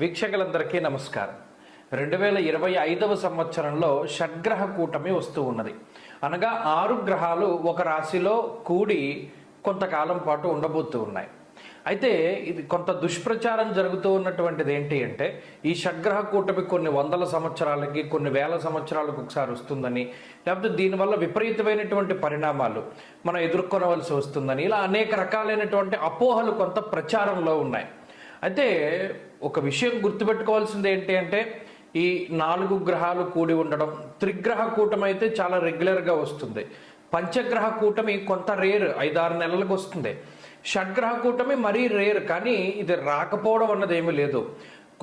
వీక్షకులందరికీ నమస్కారం. 2025వ సంవత్సరంలో షడ్గ్రహ కూటమి వస్తూ ఉన్నది. అనగా 6 గ్రహాలు ఒక రాశిలో కూడి కొంతకాలం పాటు ఉండబోతూ ఉన్నాయి. అయితే ఇది కొంత దుష్ప్రచారం జరుగుతూ ఉన్నటువంటిది ఏంటి అంటే, ఈ షడ్గ్రహ కూటమి కొన్ని వందల సంవత్సరాలకి, కొన్ని వేల సంవత్సరాలకు ఒకసారి వస్తుందని, లేకపోతే దీనివల్ల విపరీతమైనటువంటి పరిణామాలు మనం ఎదుర్కొనవలసి వస్తుందని, ఇలా అనేక రకాలైనటువంటి అపోహలు కొంత ప్రచారంలో ఉన్నాయి. అయితే ఒక విషయం గుర్తుపెట్టుకోవాల్సింది ఏంటి అంటే, ఈ 4 గ్రహాలు కూడి ఉండడం, త్రిగ్రహ కూటమి అయితే చాలా రెగ్యులర్గా వస్తుంది. పంచగ్రహ కూటమి కొంత రేర్, 5-6 నెలలకు వస్తుంది. షడ్గ్రహ కూటమి మరీ రేర్, కానీ ఇది రాకపోవడం అన్నది ఏమీ లేదు.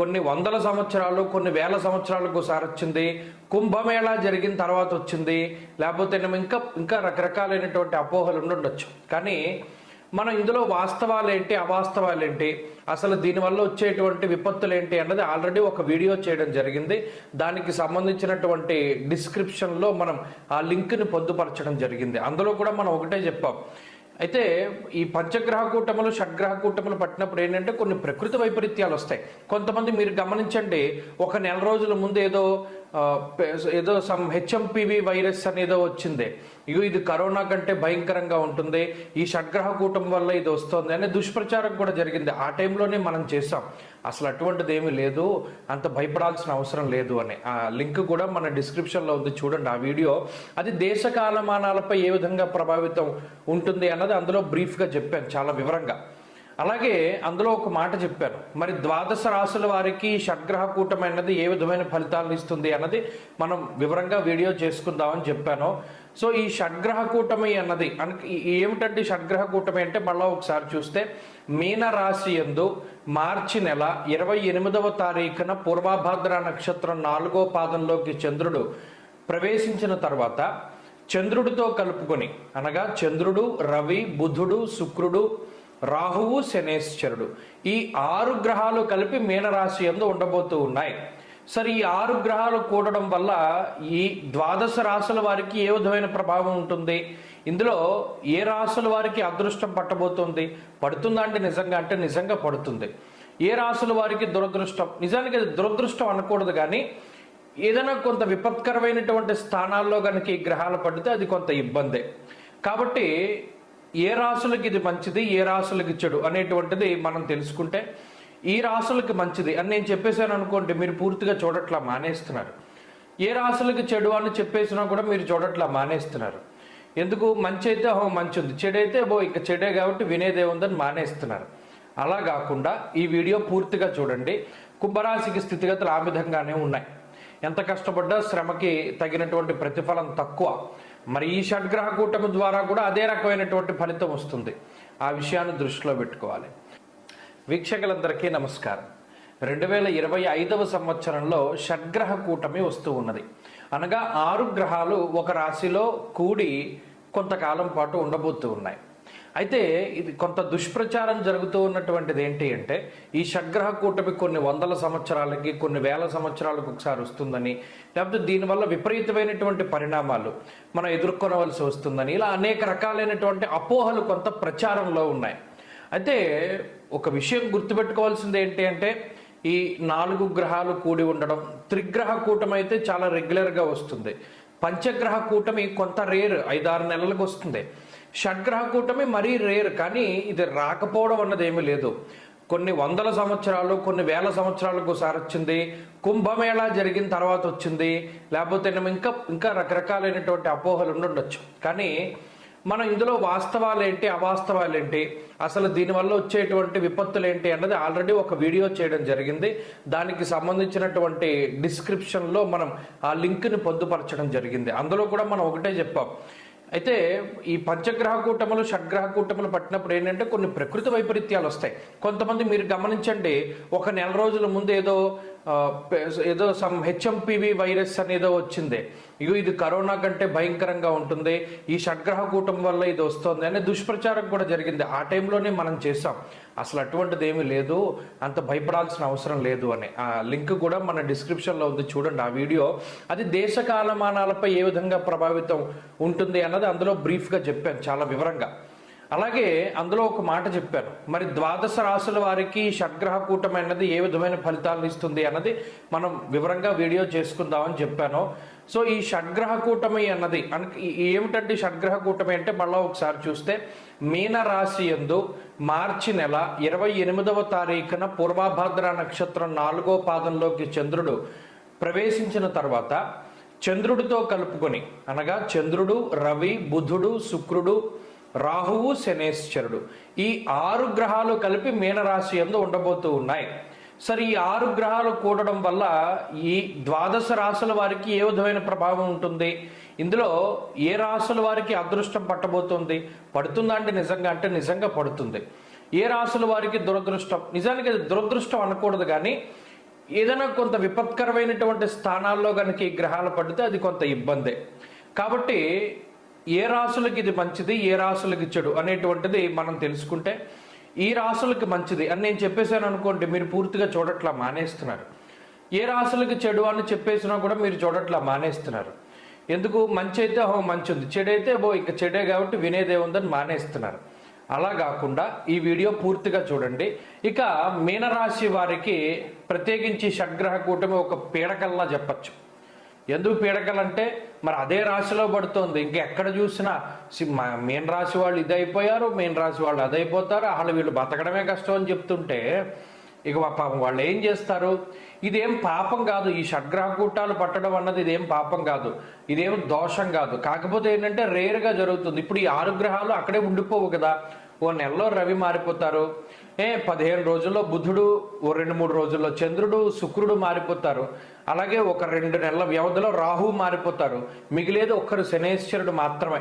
కొన్ని వందల సంవత్సరాలు, కొన్ని వేల సంవత్సరాలకు ఒకసారి వచ్చింది. కుంభమేళా జరిగిన తర్వాత వచ్చింది. లేకపోతే ఇంకా రకరకాలైనటువంటి అపోహలు ఉండొచ్చు. కానీ మనం ఇందులో వాస్తవాలు ఏంటి, అవాస్తవాలు ఏంటి, అసలు దీనివల్ల వచ్చేటువంటి విపత్తులు ఏంటి అన్నది ఆల్రెడీ ఒక వీడియో చేయడం జరిగింది. దానికి సంబంధించినటువంటి డిస్క్రిప్షన్లో మనం ఆ లింక్ని పొందుపరచడం జరిగింది. అందులో కూడా మనం ఒకటే చెప్పాం. అయితే ఈ పంచగ్రహ కూటములు, షడ్గ్రహ కూటములు పట్టినప్పుడు ఏంటంటే కొన్ని ప్రకృతి వైపరీత్యాలు వస్తాయి. కొంతమంది మీరు గమనించండి, ఒక నెల రోజుల ముందు ఏదో హెచ్ఎంపివి వైరస్ అనేదో వచ్చింది. ఇది కరోనా కంటే భయంకరంగా ఉంటుంది, ఈ షడ్గ్రహ కూటమి వల్ల ఇది వస్తుంది అనే దుష్ప్రచారం కూడా జరిగింది. ఆ టైంలోనే మనం చేసాం, అసలు అటువంటిది ఏమీ లేదు, అంత భయపడాల్సిన అవసరం లేదు అని. ఆ లింక్ కూడా మన డిస్క్రిప్షన్లో ఉంది, చూడండి ఆ వీడియో. అది దేశ కాలమానాలపై ఏ విధంగా ప్రభావితం ఉంటుంది అన్నది అందులో బ్రీఫ్గా చెప్పాను, చాలా వివరంగా. అలాగే అందులో ఒక మాట చెప్పాను, మరి ద్వాదశ రాశుల వారికి షడ్గ్రహ కూటమి అన్నది ఏ విధమైన ఫలితాలను ఇస్తుంది అన్నది మనం వివరంగా వీడియో చేసుకుందామని చెప్పాను. సో ఈ షడ్గ్రహ కూటమి అన్నది ఏమిటంటే, షడ్గ్రహ కూటమి అంటే మళ్ళీ ఒకసారి చూస్తే, మీన రాశి యందు మార్చి నెల 28వ తారీఖున పూర్వభాద్ర నక్షత్రం 4వ పాదంలోకి చంద్రుడు ప్రవేశించిన తర్వాత చంద్రుడితో కలుపుకొని, అనగా చంద్రుడు, రవి, బుధుడు, శుక్రుడు, రాహువు, శనేశ్వరుడు, ఈ 6 గ్రహాలు కలిపి మీనరాశి యందు ఉండబోతూ ఉన్నాయి. సరే, ఈ 6 గ్రహాలు కూడడం వల్ల ఈ ద్వాదశ రాశుల వారికి ఏ విధమైన ప్రభావం ఉంటుంది, ఇందులో ఏ రాశుల వారికి అదృష్టం పట్టబోతుంది, పడుతుందా అంటే నిజంగా అంటే నిజంగా పడుతుంది. ఏ రాశుల వారికి దురదృష్టం, నిజానికి అది దురదృష్టం అనకూడదు, కానీ ఏదైనా కొంత విపత్కరమైనటువంటి స్థానాల్లో కనుక ఈ గ్రహాలు పడితే అది కొంత ఇబ్బందే. కాబట్టి ఏ రాశులకి ఇది మంచిది, ఏ రాశులకి చెడు అనేటువంటిది మనం తెలుసుకుంటే, ఈ రాశులకి మంచిది అని నేను చెప్పేశాను అనుకోండి, మీరు పూర్తిగా చూడట్లా మానేస్తున్నారు. ఏ రాశులకి చెడు అని చెప్పేసినా కూడా మీరు చూడట్లా మానేస్తున్నారు. ఎందుకు? మంచి అయితే మంచి ఉంది, చెడైతే ఇక చెడే కాబట్టి వినేదే ఉందని మానేస్తున్నారు. అలా కాకుండా ఈ వీడియో పూర్తిగా చూడండి. కుంభరాశికి స్థితిగతులు ఆ విధంగానే ఉన్నాయి. ఎంత కష్టపడ్డా శ్రమకి తగినటువంటి ప్రతిఫలం తక్కువ. మరి ఈ షడ్గ్రహ కూటమి ద్వారా కూడా అదే రకమైనటువంటి ఫలితం వస్తుంది. ఆ విషయాన్ని దృష్టిలో పెట్టుకోవాలి. వీక్షకులందరికీ నమస్కారం. 2025వ సంవత్సరంలో షడ్గ్రహ కూటమి వస్తూ ఉన్నది. అనగా 6 గ్రహాలు ఒక రాశిలో కూడి కొంతకాలం పాటు ఉండబోతూ ఉన్నాయి. అయితే ఇది కొంత దుష్ప్రచారం జరుగుతూ ఉన్నటువంటిది ఏంటి అంటే, ఈ షడ్గ్రహ కూటమి కొన్ని వందల సంవత్సరాలకి, కొన్ని వేల సంవత్సరాలకు ఒకసారి వస్తుందని, లేకపోతే దీనివల్ల విపరీతమైనటువంటి పరిణామాలు మనం ఎదుర్కొనవలసి వస్తుందని, ఇలా అనేక రకాలైనటువంటి అపోహలు కొంత ప్రచారంలో ఉన్నాయి. అయితే ఒక విషయం గుర్తుపెట్టుకోవాల్సింది ఏంటి అంటే, ఈ 4 గ్రహాలు కూడి ఉండడం, త్రిగ్రహ కూటమి అయితే చాలా రెగ్యులర్గా వస్తుంది. పంచగ్రహ కూటమి కొంత రేర్, 5-6 నెలలకు వస్తుంది. షడ్గ్రహ కూటమి మరీ రేర్, కానీ ఇది రాకపోవడం అన్నది ఏమీ లేదు. కొన్ని వందల సంవత్సరాలు, కొన్ని వేల సంవత్సరాలకు ఒకసారి వచ్చింది. కుంభమేళా జరిగిన తర్వాత వచ్చింది. లేకపోతే ఇంకా రకరకాలైనటువంటి అపోహలు ఉండొచ్చు. కానీ మనం ఇందులో వాస్తవాలు ఏంటి, అవాస్తవాలు ఏంటి, అసలు దీనివల్ల వచ్చేటువంటి విపత్తులు ఏంటి అన్నది ఆల్రెడీ ఒక వీడియో చేయడం జరిగింది. దానికి సంబంధించినటువంటి డిస్క్రిప్షన్లో మనం ఆ లింక్ని పొందుపరచడం జరిగింది. అందులో కూడా మనం ఒకటే చెప్పాం. అయితే ఈ పంచగ్రహ కూటములు, షడ్గ్రహ కూటములు పట్టినప్పుడు ఏంటంటే కొన్ని ప్రకృతి వైపరీత్యాలు వస్తాయి. కొంతమంది మీరు గమనించండి, ఒక నెల రోజుల ముందు ఏదో హెచ్ఎంపివి వైరస్ అనేదో వచ్చింది. ఇది కరోనా కంటే భయంకరంగా ఉంటుంది, ఈ షడ్గ్రహ కూటమి వల్ల ఇది వస్తుంది అనే దుష్ప్రచారం కూడా జరిగింది. ఆ టైంలోనే మనం చేసాం, అసలు అటువంటిది ఏమీ లేదు, అంత భయపడాల్సిన అవసరం లేదు అని. ఆ లింక్ కూడా మన డిస్క్రిప్షన్లో ఉంది, చూడండి ఆ వీడియో. అది దేశ కాలమానాలపై ఏ విధంగా ప్రభావితం ఉంటుంది అన్నది అందులో బ్రీఫ్గా చెప్పాను, చాలా వివరంగా. అలాగే అందులో ఒక మాట చెప్పాను, మరి ద్వాదశ రాశుల వారికి షడ్గ్రహ కూటమి అన్నది ఏ విధమైన ఫలితాలను ఇస్తుంది అన్నది మనం వివరంగా వీడియో చేసుకుందామని చెప్పాను. సో ఈ షడ్గ్రహ కూటమి అన్నది ఏమిటంటే, షడ్గ్రహ కూటమి అంటే మళ్ళీ ఒకసారి చూస్తే మీన రాశి యందు మార్చి నెల 28వ తారీఖున పూర్వభాద్ర నక్షత్రం 4వ పాదంలోకి చంద్రుడు ప్రవేశించిన తర్వాత చంద్రుడితో కలుపుకొని, అనగా చంద్రుడు, రవి, బుధుడు, శుక్రుడు, రాహువు, శనేశ్వరుడు, ఈ 6 గ్రహాలు కలిపి మీనరాశి యందు ఉండబోతూ ఉన్నాయి. సరే, ఈ 6 గ్రహాలు కూడడం వల్ల ఈ ద్వాదశ రాశుల వారికి ఏ విధమైన ప్రభావం ఉంటుంది, ఇందులో ఏ రాశుల వారికి అదృష్టం పట్టబోతుంది, పడుతుందా అంటే నిజంగా పడుతుంది. ఏ రాశుల వారికి దురదృష్టం, నిజానికి అది దురదృష్టం అనకూడదు, కానీ ఏదైనా కొంత విపత్కరమైనటువంటి స్థానాల్లో కనుక ఈ గ్రహాలు పడితే అది కొంత ఇబ్బందే. కాబట్టి ఏ రాశులకి ఇది మంచిది, ఏ రాశులకి చెడు అనేటువంటిది మనం తెలుసుకుంటే, ఈ రాశులకి మంచిది అని నేను చెప్పేశాను అనుకోండి, మీరు పూర్తిగా చూడట్లా మానేస్తున్నారు. ఏ రాశులకి చెడు అని చెప్పేసినా కూడా మీరు చూడట్లా మానేస్తున్నారు. ఎందుకు? మంచి అయితే మంచి ఉంది, చెడైతే ఇక చెడే కాబట్టి వినేదే ఉందని మానేస్తున్నారు. అలా కాకుండా ఈ వీడియో పూర్తిగా చూడండి. ఇక మీనరాశి వారికి ప్రత్యేకించి షడ్గ్రహ కూటమి ఒక పీడకల్లా చెప్పచ్చు. ఎందుకు పీడకలంటే, మరి అదే రాశిలో పడుతోంది, ఇంకెక్కడ చూసినా మీన రాశి వాళ్ళు ఇది అయిపోయారు, మీన రాశి వాళ్ళు అదైపోతారు, అసలు వీళ్ళు బతకడమే కష్టం అని చెప్తుంటే ఇక పాపం వాళ్ళు ఏం చేస్తారు? ఇదేం పాపం కాదు, ఈ షడ్గ్రహ కూటాలు పట్టడం అన్నది ఇదేం పాపం కాదు, ఇదేం దోషం కాదు. కాకపోతే ఏంటంటే రేరుగా జరుగుతుంది. ఇప్పుడు ఈ 6 గ్రహాలు అక్కడే ఉండిపోవు కదా. ఓ నెలలో రవి మారిపోతారు, 15 రోజుల్లో బుధుడు, ఓ 2-3 రోజుల్లో చంద్రుడు, శుక్రుడు మారిపోతారు. అలాగే ఒక 2 నెలల వ్యవధిలో రాహు మారిపోతారు. మిగిలేదు ఒక్కరు శనేశ్వరుడు మాత్రమే.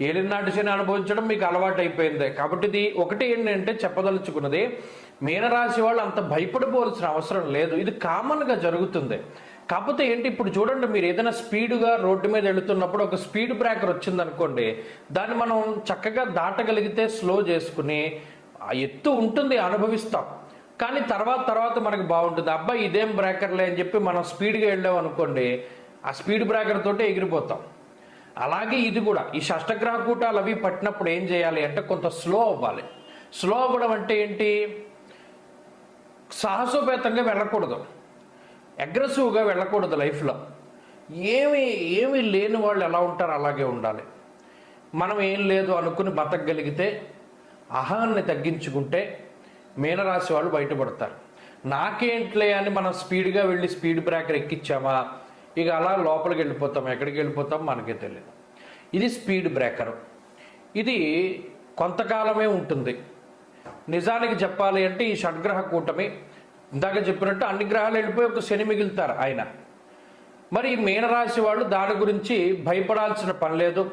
ఏలినాటి శని అనుభవించడం మీకు అలవాటు అయిపోయింది. కాబట్టి ఇది ఒకటి ఏంటంటే చెప్పదలుచుకున్నది, మీనరాశి వాళ్ళు అంత భయపడిపోవాల్సిన అవసరం లేదు, ఇది కామన్గా జరుగుతుంది. కాకపోతే ఏంటి, ఇప్పుడు చూడండి, మీరు ఏదైనా స్పీడ్గా రోడ్డు మీద వెళుతున్నప్పుడు ఒక స్పీడ్ బ్రేకర్ వచ్చిందనుకోండి, దాన్ని మనం చక్కగా దాటగలిగితే స్లో చేసుకుని ఆ ఎత్తు ఉంటుంది, అనుభవిస్తాం. కానీ తర్వాత మనకు బాగుంటుంది. అబ్బాయి ఇదేం బ్రేకర్లే అని చెప్పి మనం స్పీడ్గా వెళ్ళాం అనుకోండి, ఆ స్పీడ్ బ్రేకర్ తోటే ఎగిరిపోతాం. అలాగే ఇది కూడా, ఈ షష్టగ్రహ కూటాలు అవి పట్టినప్పుడు ఏం చేయాలి అంటే కొంత స్లో అవ్వాలి. స్లో అవ్వడం అంటే ఏంటి? సాహసోపేతంగా వెళ్ళకూడదు, అగ్రెసివ్గా వెళ్ళకూడదు. లైఫ్లో ఏమీ లేని వాళ్ళు ఎలా ఉంటారు అలాగే ఉండాలి. మనం ఏం లేదు అనుకుని బతకగలిగితే, అహాన్ని తగ్గించుకుంటే మీనరాశి వాళ్ళు బయటపడతారు. నాకేంట్లే అని మనం స్పీడ్గా వెళ్ళి స్పీడ్ బ్రేకర్ ఎక్కించామా, ఇక అలా లోపలికి వెళ్ళిపోతాం, ఎక్కడికి వెళ్ళిపోతాం మనకే తెలియదు. ఇది స్పీడ్ బ్రేకరు. ఇది కొంతకాలమే ఉంటుంది. నిజానికి చెప్పాలి అంటే ఈ షడ్గ్రహ కూటమి ఇందాక చెప్పినట్టు అన్ని గ్రహాలు వెళ్ళిపోయి ఒక శని మిగులుతారు ఆయన. మరి ఈ మీనరాశి వాళ్ళు దాని గురించి భయపడాల్సిన పని లేదు.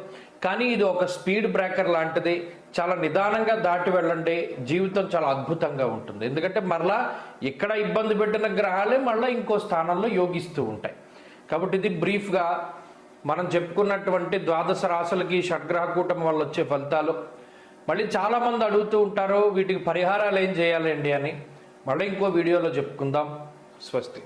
కానీ ఇది ఒక స్పీడ్ బ్రేకర్ లాంటిది. చాలా నిదానంగా దాటి వెళ్ళండి, జీవితం చాలా అద్భుతంగా ఉంటుంది. ఎందుకంటే మరలా ఇక్కడ ఇబ్బంది పెట్టిన గ్రహాలే మళ్ళీ ఇంకో స్థానంలో యోగిస్తూ ఉంటాయి. కాబట్టి ఇది బ్రీఫ్గా మనం చెప్పుకున్నటువంటి ద్వాదశ రాశులకి షడ్గ్రహ కూటమి వల్ల వచ్చే ఫలితాలు. మళ్ళీ చాలామంది అడుగుతూ ఉంటారు వీటికి పరిహారాలు ఏం చేయాలండి అని. మళ్ళీ ఇంకో వీడియోలో చెప్పుకుందాం. స్వస్తి.